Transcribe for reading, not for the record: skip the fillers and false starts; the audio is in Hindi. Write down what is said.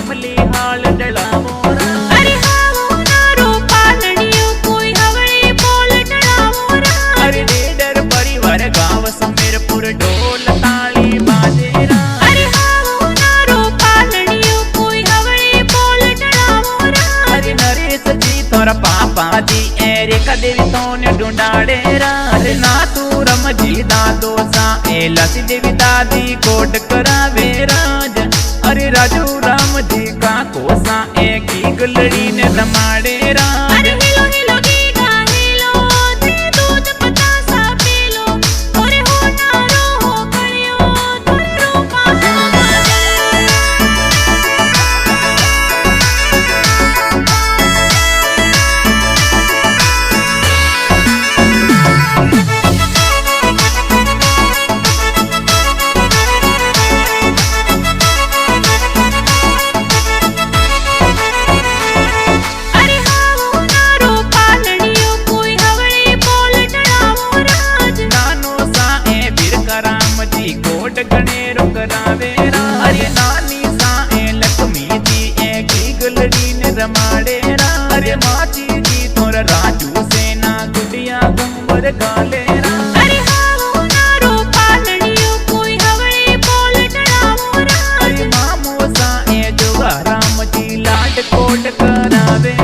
मामली हाल डलावो रा। अरे हावो नारो पालड़ियो कोई हवड़ी बोल डलावो रा। अरे लीडर परिवार गाँव समीरपुर ढोल ताली बाजे रा। अरे हावो नारो पालड़ियो कोई हवड़ी बोल डलावो रा। अरे नरेश जी तोरा पापा जी ए रेखा देवी तोने ढूंढाड़े रा। अरे ना तू रम जी दादो सा ए लसी देवी दादी कोट करावे राज। अरे राजू राम जी का कोसा ए की गुलड़ी ने रमाड़े राज। अरे हिलो हिलो गीगा हिलो दे दूध पतासा पीलो। अरे हो नारो हो करियो तोरे रूपा अरे हावो नारो पालड़ियो कोई हवड़ी बोल डलावो राज। नानो सा ए वीर कराम जी कोट गणेरो करावे रा। अरे नानी सा ए लक्ष्मी जी ए की गुलड़ी ने रमाड़े रा। अरे माची जी तोर राजू सेना गुड़िया गुंबर गाले रा। अरे हावो नारो पालड़ियो कोई हवड़ी बोल डलावो राज। अरे मामो सा ए जोगा राम जी लाड कोट करावे